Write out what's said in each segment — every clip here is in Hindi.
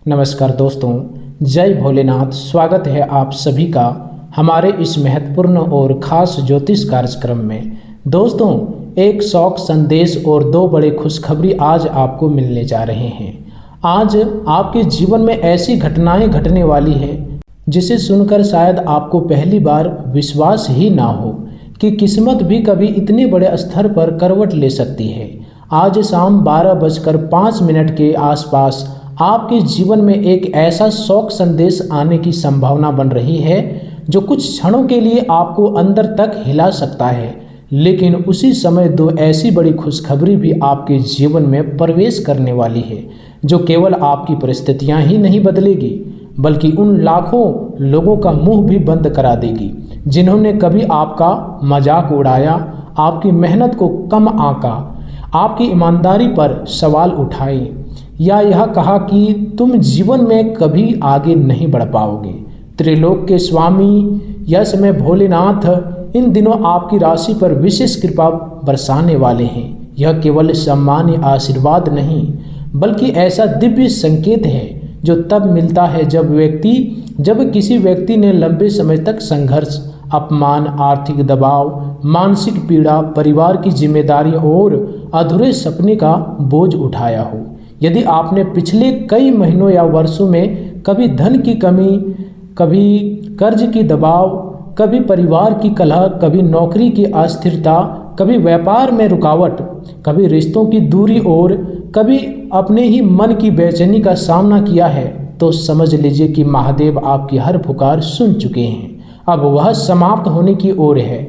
नमस्कार दोस्तों, जय भोलेनाथ। स्वागत है आप सभी का हमारे इस महत्वपूर्ण और ख़ास ज्योतिष कार्यक्रम में। दोस्तों, एक शौक संदेश और दो बड़े खुशखबरी आज आपको मिलने जा रहे हैं। आज आपके जीवन में ऐसी घटनाएं घटने वाली है जिसे सुनकर शायद आपको पहली बार विश्वास ही ना हो कि किस्मत भी कभी इतने बड़े स्तर पर करवट ले सकती है। आज शाम 12:05 के आसपास आपके जीवन में एक ऐसा शौक संदेश आने की संभावना बन रही है जो कुछ क्षणों के लिए आपको अंदर तक हिला सकता है, लेकिन उसी समय दो ऐसी बड़ी खुशखबरी भी आपके जीवन में प्रवेश करने वाली है जो केवल आपकी परिस्थितियां ही नहीं बदलेगी बल्कि उन लाखों लोगों का मुंह भी बंद करा देगी जिन्होंने कभी आपका मजाक उड़ाया, आपकी मेहनत को कम आंका, आपकी ईमानदारी पर सवाल उठाए या यह कहा कि तुम जीवन में कभी आगे नहीं बढ़ पाओगे। त्रिलोक के स्वामी यश में भोलेनाथ इन दिनों आपकी राशि पर विशेष कृपा बरसाने वाले हैं। यह केवल सामान्य आशीर्वाद नहीं बल्कि ऐसा दिव्य संकेत है जो तब मिलता है जब किसी व्यक्ति ने लंबे समय तक संघर्ष, अपमान, आर्थिक दबाव, मानसिक पीड़ा, परिवार की जिम्मेदारी और अधूरे सपने का बोझ उठाया हो। यदि आपने पिछले कई महीनों या वर्षों में कभी धन की कमी, कभी कर्ज की दबाव, कभी परिवार की कलह, कभी नौकरी की अस्थिरता, कभी व्यापार में रुकावट, कभी रिश्तों की दूरी और कभी अपने ही मन की बेचैनी का सामना किया है, तो समझ लीजिए कि महादेव आपकी हर पुकार सुन चुके हैं। अब वह समाप्त होने की ओर है।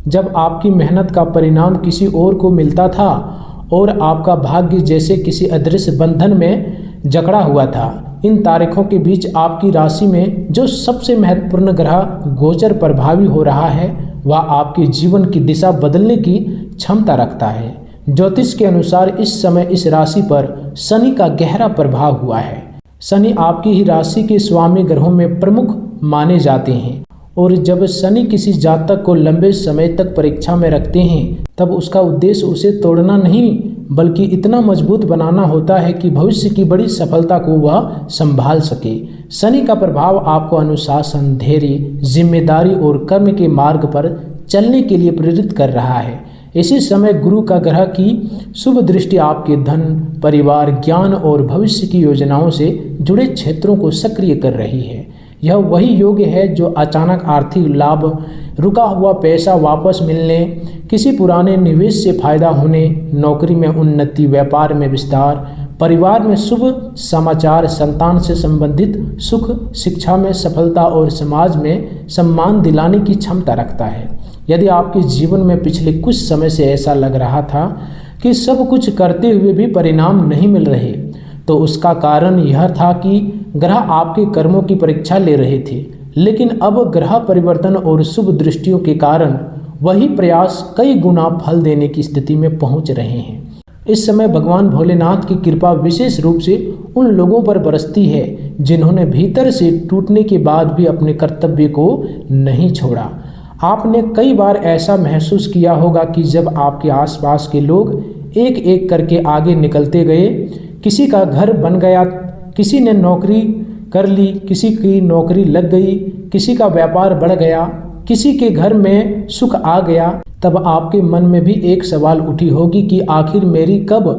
जब आपकी मेहनत का परिणाम किसी और को मिलता था और आपका भाग्य जैसे किसी अदृश्य बंधन में जकड़ा हुआ था, इन तारीखों के बीच आपकी राशि में जो सबसे महत्वपूर्ण ग्रह गोचर प्रभावी हो रहा है वह आपके जीवन की दिशा बदलने की क्षमता रखता है। ज्योतिष के अनुसार इस समय इस राशि पर शनि का गहरा प्रभाव हुआ है। शनि आपकी ही राशि के स्वामी ग्रहों में प्रमुख माने जाते हैं और जब शनि किसी जातक को लंबे समय तक परीक्षा में रखते हैं तब उसका उद्देश्य उसे तोड़ना नहीं बल्कि इतना मजबूत बनाना होता है कि भविष्य की बड़ी सफलता को वह संभाल सके। शनि का प्रभाव आपको अनुशासन, धैर्य, जिम्मेदारी और कर्म के मार्ग पर चलने के लिए प्रेरित कर रहा है। इसी समय गुरु का ग्रह की शुभ दृष्टि आपके धन, परिवार, ज्ञान और भविष्य की योजनाओं से जुड़े क्षेत्रों को सक्रिय कर रही है। यह वही योग है जो अचानक आर्थिक लाभ, रुका हुआ पैसा वापस मिलने, किसी पुराने निवेश से फायदा होने, नौकरी में उन्नति, व्यापार में विस्तार, परिवार में शुभ समाचार, संतान से संबंधित सुख, शिक्षा में सफलता और समाज में सम्मान दिलाने की क्षमता रखता है। यदि आपके जीवन में पिछले कुछ समय से ऐसा लग रहा था कि सब कुछ करते हुए भी परिणाम नहीं मिल रहे, तो उसका कारण यह था कि ग्रह आपके कर्मों की परीक्षा ले रहे थे। लेकिन अब ग्रह परिवर्तन और शुभ दृष्टियों के कारण वही प्रयास कई गुना फल देने की स्थिति में पहुंच रहे हैं। इस समय भगवान भोलेनाथ की कृपा विशेष रूप से उन लोगों पर बरसती है जिन्होंने भीतर से टूटने के बाद भी अपने कर्तव्य को नहीं छोड़ा। आपने कई बार ऐसा महसूस किया होगा कि जब आपके आसपास के लोग एक एक करके आगे निकलते गए, किसी का घर बन गया, किसी ने नौकरी कर ली, किसी की नौकरी लग गई, किसी का व्यापार बढ़ गया, किसी के घर में सुख आ गया, तब आपके मन में भी एक सवाल उठी होगी कि आखिर मेरी कब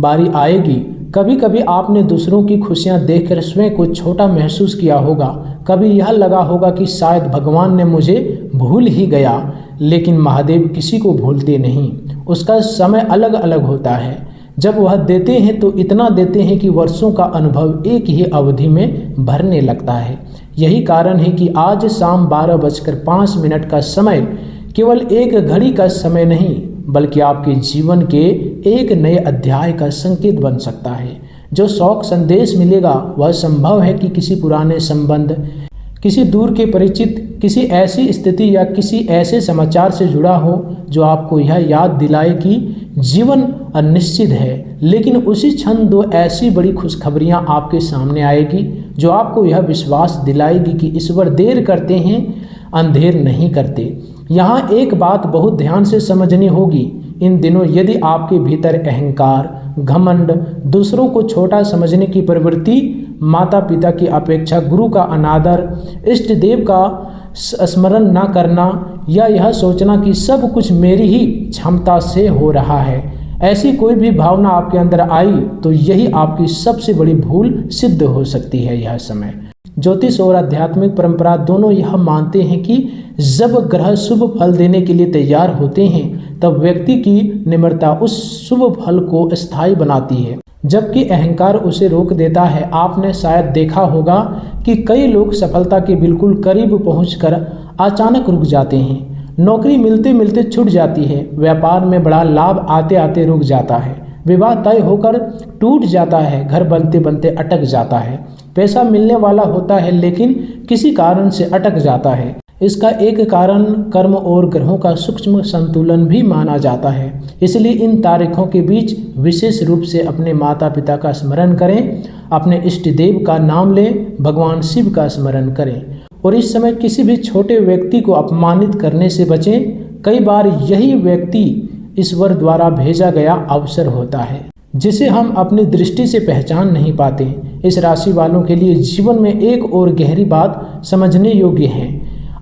बारी आएगी। कभी कभी आपने दूसरों की खुशियां देखकर स्वयं को छोटा महसूस किया होगा। कभी यह लगा होगा कि शायद भगवान ने मुझे भूल ही गया, लेकिन महादेव किसी को भूलते नहीं। उसका समय अलग अलग होता है। जब वह देते हैं तो इतना देते हैं कि वर्षों का अनुभव एक ही अवधि में भरने लगता है। यही कारण है कि आज शाम 12:05 का समय केवल एक घड़ी का समय नहीं बल्कि आपके जीवन के एक नए अध्याय का संकेत बन सकता है। जो शौक संदेश मिलेगा वह संभव है कि किसी पुराने संबंध, किसी दूर के परिचित, किसी ऐसी स्थिति या किसी ऐसे समाचार से जुड़ा हो जो आपको यह याद दिलाए कि जीवन अनिश्चित है। लेकिन उसी क्षण दो ऐसी बड़ी खुशखबरियां आपके सामने आएगी जो आपको यह विश्वास दिलाएगी कि ईश्वर देर करते हैं, अंधेर नहीं करते। यहाँ एक बात बहुत ध्यान से समझनी होगी। इन दिनों यदि आपके भीतर अहंकार, घमंड, दूसरों को छोटा समझने की प्रवृत्ति माता पिता की अपेक्षा, गुरु का अनादर, इष्ट देव का स्मरण न करना या यह सोचना कि सब कुछ मेरी ही क्षमता से हो रहा है, ऐसी कोई भी भावना आपके अंदर आई तो यही आपकी सबसे बड़ी भूल सिद्ध हो सकती है। यह समय ज्योतिष और आध्यात्मिक परंपरा दोनों यह मानते हैं कि जब ग्रह शुभ फल देने के लिए तैयार होते हैं तब व्यक्ति की निम्रता उस शुभ फल को स्थायी बनाती है, जबकि अहंकार उसे रोक देता है। आपने शायद देखा होगा कि कई लोग सफलता के बिल्कुल करीब पहुंचकर अचानक रुक जाते हैं। नौकरी मिलते मिलते छूट जाती है, व्यापार में बड़ा लाभ आते आते रुक जाता है, विवाह तय होकर टूट जाता है, घर बनते बनते अटक जाता है, पैसा मिलने वाला होता है लेकिन किसी कारण से अटक जाता है। इसका एक कारण कर्म और ग्रहों का सूक्ष्म संतुलन भी माना जाता है। इसलिए इन तारीखों के बीच विशेष रूप से अपने माता पिता का स्मरण करें, अपने इष्ट देव का नाम लें, भगवान शिव का स्मरण करें और इस समय किसी भी छोटे व्यक्ति को अपमानित करने से बचें। कई बार यही व्यक्ति ईश्वर द्वारा भेजा गया अवसर होता है जिसे हम अपनी दृष्टि से पहचान नहीं पाते। इस राशि वालों के लिए जीवन में एक और गहरी बात समझने योग्य है।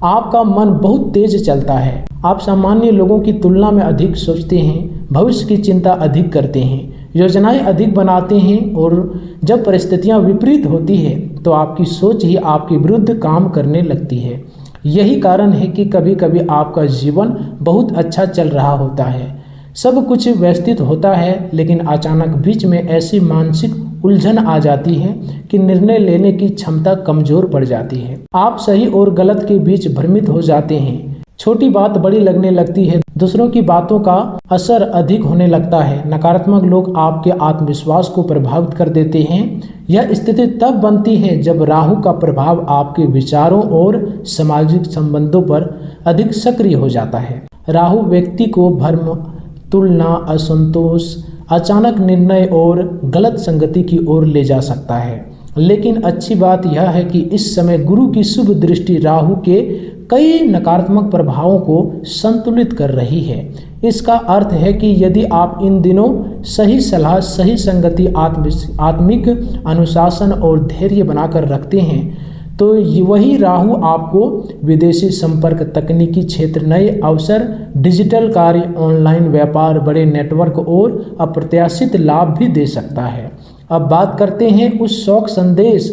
आपका मन बहुत तेज चलता है, आप सामान्य लोगों की तुलना में अधिक सोचते हैं, भविष्य की चिंता अधिक करते हैं, योजनाएं अधिक बनाते हैं और जब परिस्थितियां विपरीत होती है तो आपकी सोच ही आपके विरुद्ध काम करने लगती है। यही कारण है कि कभी कभी आपका जीवन बहुत अच्छा चल रहा होता है, सब कुछ व्यवस्थित होता है, लेकिन अचानक बीच में ऐसी मानसिक उलझन आ जाती है कि निर्णय लेने की क्षमता कमजोर पड़ जाती है। आप सही और गलत के बीच भ्रमित हो जाते हैं, छोटी बात बड़ी लगने लगती है, दूसरों की बातों का असर अधिक होने लगता है। नकारात्मक लोग आपके आत्मविश्वास को प्रभावित कर देते हैं। यह स्थिति तब बनती है जब राहु का प्रभाव आपके विचारों और सामाजिक संबंधों पर अधिक सक्रिय हो जाता है। राहु व्यक्ति को भ्रम, तुलना, असंतोष, अचानक निर्णय और गलत संगति की ओर ले जा सकता है। लेकिन अच्छी बात यह है कि इस समय गुरु की शुभ दृष्टि राहु के कई नकारात्मक प्रभावों को संतुलित कर रही है। इसका अर्थ है कि यदि आप इन दिनों सही सलाह, सही संगति, आत्मिक अनुशासन और धैर्य बनाकर रखते हैं तो वही राहु आपको विदेशी संपर्क, तकनीकी क्षेत्र, नए अवसर, डिजिटल कार्य, ऑनलाइन व्यापार, बड़े नेटवर्क और अप्रत्याशित लाभ भी दे सकता है। अब बात करते हैं उस शौक संदेश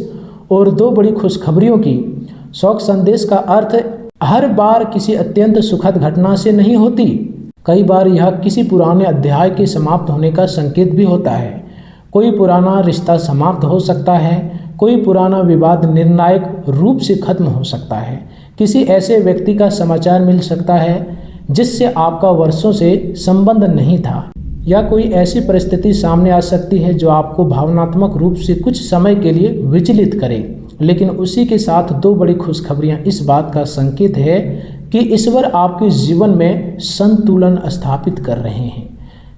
और दो बड़ी खुशखबरियों की। शौक संदेश का अर्थ हर बार किसी अत्यंत सुखद घटना से नहीं होती, कई बार यह किसी पुराने अध्याय के समाप्त होने का संकेत भी होता है। कोई पुराना रिश्ता समाप्त हो सकता है, कोई पुराना विवाद निर्णायक रूप से खत्म हो सकता है, किसी ऐसे व्यक्ति का समाचार मिल सकता है जिससे आपका वर्षों से संबंध नहीं था, या कोई ऐसी परिस्थिति सामने आ सकती है जो आपको भावनात्मक रूप से कुछ समय के लिए विचलित करे। लेकिन उसी के साथ दो बड़ी खुशखबरियां इस बात का संकेत है कि ईश्वर आपके जीवन में संतुलन स्थापित कर रहे हैं।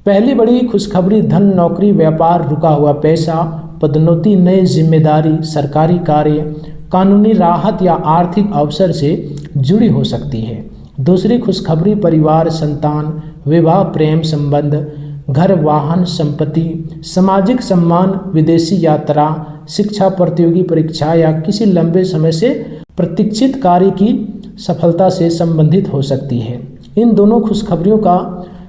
पहली बड़ी खुशखबरी धन, नौकरी, व्यापार, रुका हुआ पैसा, पदोन्नति, नई जिम्मेदारी, सरकारी कार्य, कानूनी राहत या आर्थिक अवसर से जुड़ी हो सकती है। दूसरी खुशखबरी परिवार, संतान, विवाह, प्रेम संबंध, घर, वाहन, संपत्ति, सामाजिक सम्मान, विदेशी यात्रा, शिक्षा, प्रतियोगी परीक्षा या किसी लंबे समय से प्रतीक्षित कार्य की सफलता से संबंधित हो सकती है। इन दोनों खुशखबरियों का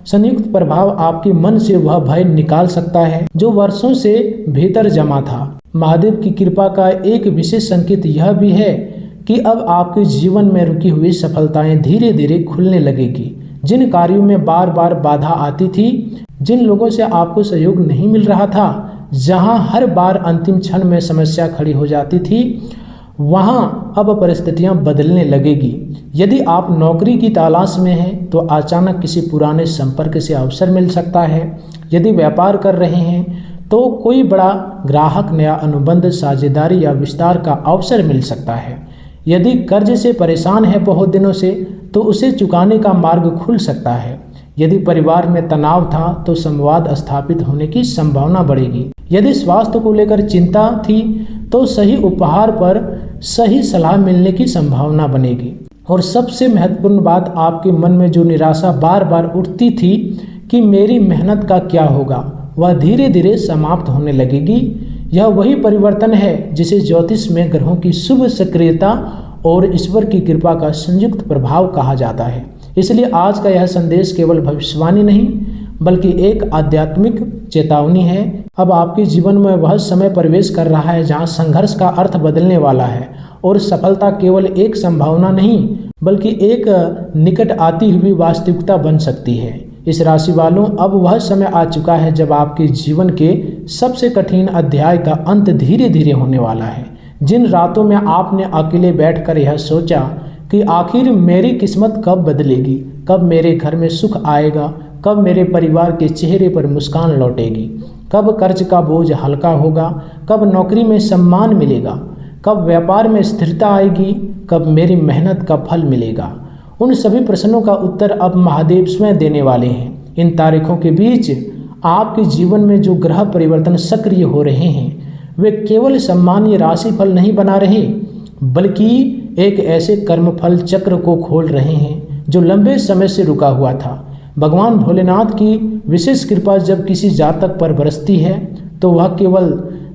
संयुक्त प्रभाव आपके मन से वह भय निकाल सकता है जो वर्षों से भीतर जमा था। महादेव की कृपा का एक विशेष संकेत यह भी है कि अब आपके जीवन में रुकी हुई सफलताएं धीरे धीरे खुलने लगेगी। जिन कार्यों में बार बार बाधा आती थी, जिन लोगों से आपको सहयोग नहीं मिल रहा था, जहां हर बार अंतिम क्षण में समस्या खड़ी हो जाती थी, वहां अब परिस्थितियां बदलने लगेगी। यदि आप नौकरी की तलाश में हैं तो अचानक किसी पुराने संपर्क से अवसर मिल सकता है। यदि व्यापार कर रहे हैं तो कोई बड़ा ग्राहक, नया अनुबंध, साझेदारी या विस्तार का अवसर मिल सकता है। यदि कर्ज से परेशान है बहुत दिनों से तो उसे चुकाने का मार्ग खुल सकता है। यदि परिवार में तनाव था तो संवाद स्थापित होने की संभावना बढ़ेगी। यदि स्वास्थ्य को लेकर चिंता थी तो सही उपहार पर सही सलाह मिलने की संभावना बनेगी। और सबसे महत्वपूर्ण बात, आपके मन में जो निराशा बार बार उठती थी कि मेरी मेहनत का क्या होगा, वह धीरे धीरे समाप्त होने लगेगी। यह वही परिवर्तन है जिसे ज्योतिष में ग्रहों की शुभ सक्रियता और ईश्वर की कृपा का संयुक्त प्रभाव कहा जाता है। इसलिए आज का यह संदेश केवल भविष्यवाणी नहीं बल्कि एक आध्यात्मिक चेतावनी है। अब आपके जीवन में वह समय प्रवेश कर रहा है जहां संघर्ष का अर्थ बदलने वाला है और सफलता केवल एक संभावना नहीं बल्कि एक निकट आती हुई वास्तविकता बन सकती है। इस राशि वालों, अब वह समय आ चुका है जब आपके जीवन के सबसे कठिन अध्याय का अंत धीरे धीरे होने वाला है। जिन रातों में आपने अकेले बैठकर यह सोचा कि आखिर मेरी किस्मत कब बदलेगी, कब मेरे घर में सुख आएगा, कब मेरे परिवार के चेहरे पर मुस्कान लौटेगी, कब कर्ज का बोझ हल्का होगा, कब नौकरी में सम्मान मिलेगा, कब व्यापार में स्थिरता आएगी, कब मेरी मेहनत का फल मिलेगा, उन सभी प्रश्नों का उत्तर अब महादेव स्वयं देने वाले हैं। इन तारीखों के बीच आपके जीवन में जो ग्रह परिवर्तन सक्रिय हो रहे हैं वे केवल सामान्य राशिफल नहीं बना रहे बल्कि एक ऐसे कर्मफल चक्र को खोल रहे हैं जो लंबे समय से रुका हुआ था। भगवान भोलेनाथ की विशेष कृपा जब किसी जातक पर बरसती है तो वह केवल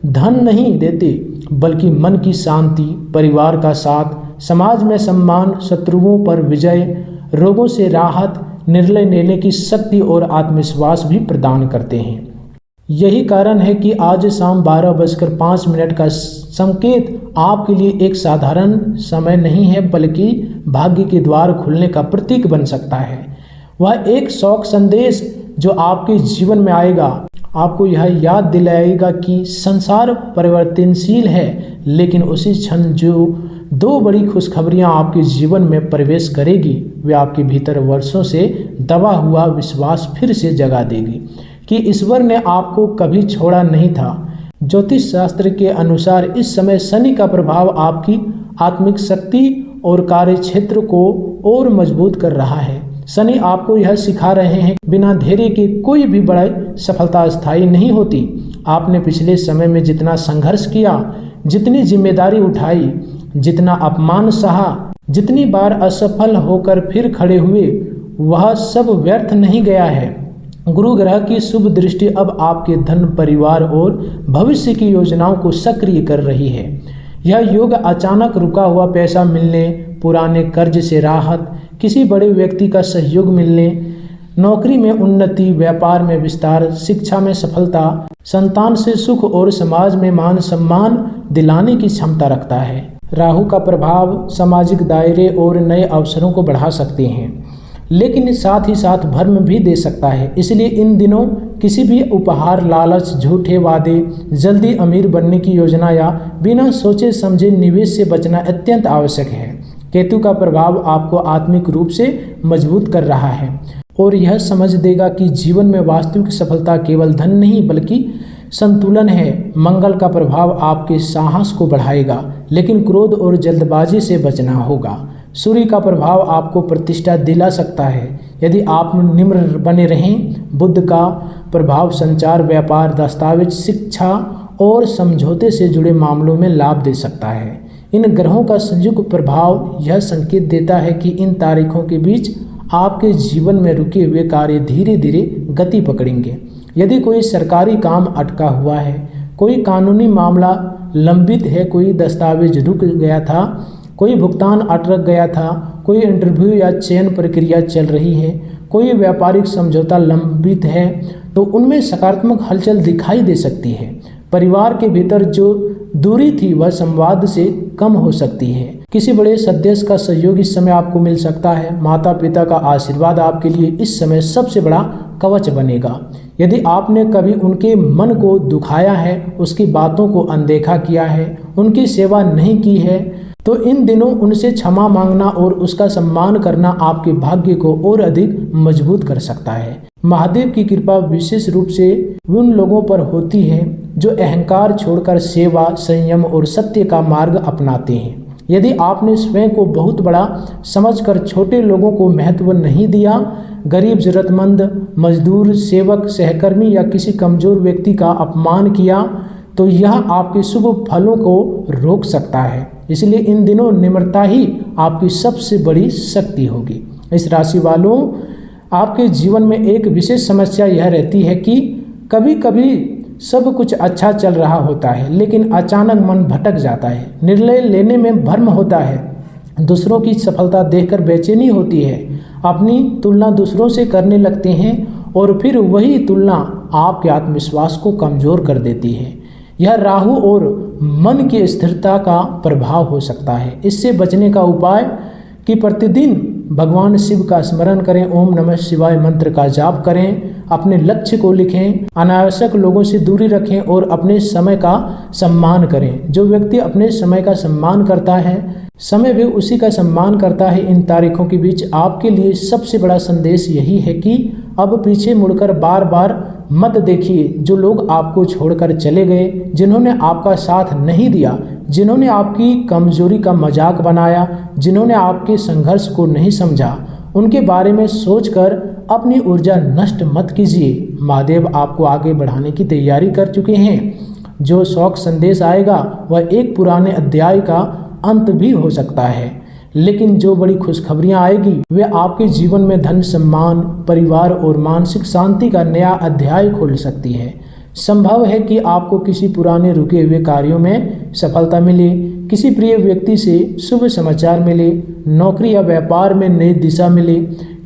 धन नहीं देते बल्कि मन की शांति, परिवार का साथ, समाज में सम्मान, शत्रुओं पर विजय, रोगों से राहत, निर्णय लेने की शक्ति और आत्मविश्वास भी प्रदान करते हैं। यही कारण है कि आज शाम 12:05 का संकेत आपके लिए एक साधारण समय नहीं है बल्कि भाग्य के द्वार खुलने का प्रतीक बन सकता है। वह एक शौक संदेश जो आपके जीवन में आएगा आपको यह याद दिलाएगा कि संसार परिवर्तनशील है, लेकिन उसी क्षण जो दो बड़ी खुशखबरियां आपके जीवन में प्रवेश करेगी वे आपके भीतर वर्षों से दबा हुआ विश्वास फिर से जगा देगी कि ईश्वर ने आपको कभी छोड़ा नहीं था। ज्योतिष शास्त्र के अनुसार इस समय शनि का प्रभाव आपकी आत्मिक शक्ति और कार्य क्षेत्र को और मजबूत कर रहा है। शनि आपको यह सिखा रहे हैं बिना धैर्य के कोई भी बड़ी सफलता स्थायी नहीं होती। आपने पिछले समय में जितना संघर्ष किया, जितनी जिम्मेदारी उठाई, जितना अपमान सहा, जितनी बार असफल होकर फिर खड़े हुए, वह सब व्यर्थ नहीं गया है। गुरु ग्रह की शुभ दृष्टि अब आपके धन, परिवार और भविष्य की योजनाओं को सक्रिय कर रही है। यह योग अचानक रुका हुआ पैसा मिलने, पुराने कर्ज से राहत, किसी बड़े व्यक्ति का सहयोग मिलने, नौकरी में उन्नति, व्यापार में विस्तार, शिक्षा में सफलता, संतान से सुख और समाज में मान सम्मान दिलाने की क्षमता रखता है। राहु का प्रभाव सामाजिक दायरे और नए अवसरों को बढ़ा सकते हैं, लेकिन साथ ही साथ भ्रम भी दे सकता है। इसलिए इन दिनों किसी भी उपहार, लालच, झूठे वादे, जल्दी अमीर बनने की योजना या बिना सोचे समझे निवेश से बचना अत्यंत आवश्यक है। केतु का प्रभाव आपको आत्मिक रूप से मजबूत कर रहा है और यह समझ देगा कि जीवन में वास्तविक सफलता केवल धन नहीं बल्कि संतुलन है। मंगल का प्रभाव आपके साहस को बढ़ाएगा, लेकिन क्रोध और जल्दबाजी से बचना होगा। सूर्य का प्रभाव आपको प्रतिष्ठा दिला सकता है यदि आप निम्र बने रहें। बुध का प्रभाव संचार, व्यापार, दस्तावेज, शिक्षा और समझौते से जुड़े मामलों में लाभ दे सकता है। इन ग्रहों का संयुक्त प्रभाव यह संकेत देता है कि इन तारीखों के बीच आपके जीवन में रुके हुए कार्य धीरे धीरे गति पकड़ेंगे। यदि कोई सरकारी काम अटका हुआ है, कोई कानूनी मामला लंबित है, कोई दस्तावेज रुक गया था, कोई भुगतान अटक गया था, कोई इंटरव्यू या चयन प्रक्रिया चल रही है, कोई व्यापारिक समझौता लंबित है, तो उनमें सकारात्मक हलचल दिखाई दे सकती है। परिवार के भीतर जो दूरी थी वह संवाद से कम हो सकती है। किसी बड़े सदस्य का सहयोग इस समय आपको मिल सकता है। माता पिता का आशीर्वाद आपके लिए इस समय सबसे बड़ा कवच बनेगा। यदि आपने कभी उनके मन को दुखाया है, उसकी बातों को अनदेखा किया है, उनकी सेवा नहीं की है, तो इन दिनों उनसे क्षमा मांगना और उसका सम्मान करना आपके भाग्य को और अधिक मजबूत कर सकता है। महादेव की कृपा विशेष रूप से उन लोगों पर होती है जो अहंकार छोड़कर सेवा, संयम और सत्य का मार्ग अपनाते हैं। यदि आपने स्वयं को बहुत बड़ा समझकर छोटे लोगों को महत्व नहीं दिया, गरीब, जरूरतमंद, मजदूर, सेवक, सहकर्मी या किसी कमजोर व्यक्ति का अपमान किया, तो यह आपके शुभ फलों को रोक सकता है। इसलिए इन दिनों निम्रता ही आपकी सबसे बड़ी शक्ति होगी। इस राशि वालों, आपके जीवन में एक विशेष समस्या यह रहती है कि कभी कभी सब कुछ अच्छा चल रहा होता है, लेकिन अचानक मन भटक जाता है, निर्णय लेने में भ्रम होता है, दूसरों की सफलता देखकर बेचैनी होती है, अपनी तुलना दूसरों से करने लगते हैं और फिर वही तुलना आपके आत्मविश्वास को कमज़ोर कर देती है। यह राहु और मन की स्थिरता का प्रभाव हो सकता है। इससे बचने का उपाय कि प्रतिदिन भगवान शिव का स्मरण करें, ओम नमः शिवाय मंत्र का जाप करें, अपने लक्ष्य को लिखें, अनावश्यक लोगों से दूरी रखें और अपने समय का सम्मान करें। जो व्यक्ति अपने समय का सम्मान करता है, समय भी उसी का सम्मान करता है। इन तारीखों के बीच आपके लिए सबसे बड़ा संदेश यही है कि अब पीछे मुड़कर बार बार मत देखिए। जो लोग आपको छोड़कर चले गए, जिन्होंने आपका साथ नहीं दिया, जिन्होंने आपकी कमजोरी का मजाक बनाया, जिन्होंने आपके संघर्ष को नहीं समझा, उनके बारे में सोचकर अपनी ऊर्जा नष्ट मत कीजिए। महादेव आपको आगे बढ़ाने की तैयारी कर चुके हैं। जो शौक संदेश आएगा वह एक पुराने अध्याय का अंत भी हो सकता है, लेकिन जो बड़ी खुशखबरियां आएगी वे आपके जीवन में धन, सम्मान, परिवार और मानसिक शांति का नया अध्याय खोल सकती है। संभव है कि आपको किसी पुराने रुके हुए कार्यों में सफलता मिले, किसी प्रिय व्यक्ति से शुभ समाचार मिले, नौकरी या व्यापार में नई दिशा मिले,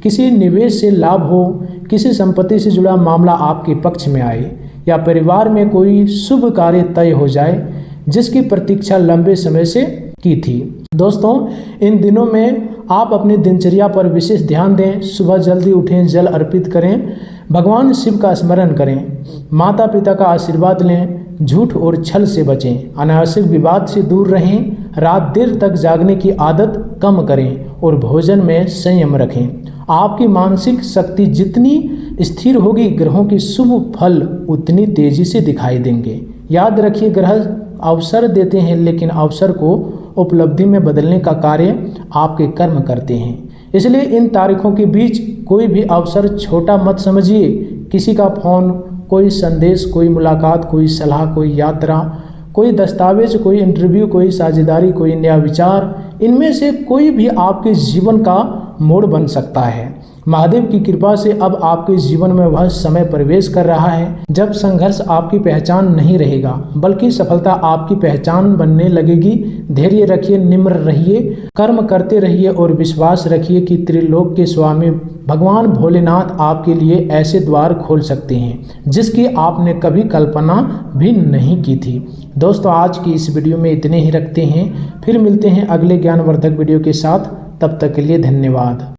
किसी निवेश से लाभ हो, किसी संपत्ति से जुड़ा मामला आपके पक्ष में आए या परिवार में कोई शुभ कार्य तय हो जाए जिसकी प्रतीक्षा लंबे समय से की थी। दोस्तों, इन दिनों में आप अपनी दिनचर्या पर विशेष ध्यान दें। सुबह जल्दी उठें, जल अर्पित करें, भगवान शिव का स्मरण करें, माता पिता का आशीर्वाद लें, झूठ और छल से बचें, अनावश्यक विवाद से दूर रहें, रात देर तक जागने की आदत कम करें और भोजन में संयम रखें। आपकी मानसिक शक्ति जितनी स्थिर होगी, ग्रहों के शुभ फल उतनी तेजी से दिखाई देंगे। याद रखिए, ग्रह अवसर देते हैं, लेकिन अवसर को उपलब्धि में बदलने का कार्य आपके कर्म करते हैं। इसलिए इन तारीखों के बीच कोई भी अवसर छोटा मत समझिए। किसी का फोन, कोई संदेश, कोई मुलाकात, कोई सलाह, कोई यात्रा, कोई दस्तावेज, कोई इंटरव्यू, कोई साझेदारी, कोई नया विचार, इनमें से कोई भी आपके जीवन का मोड़ बन सकता है। महादेव की कृपा से अब आपके जीवन में वह समय प्रवेश कर रहा है जब संघर्ष आपकी पहचान नहीं रहेगा, बल्कि सफलता आपकी पहचान बनने लगेगी। धैर्य रखिए, निम्र रहिए, कर्म करते रहिए और विश्वास रखिए कि त्रिलोक के स्वामी भगवान भोलेनाथ आपके लिए ऐसे द्वार खोल सकते हैं जिसकी आपने कभी कल्पना भी नहीं की थी। दोस्तों, आज की इस वीडियो में इतने ही रखते हैं, फिर मिलते हैं अगले ज्ञानवर्धक वीडियो के साथ। तब तक के लिए धन्यवाद।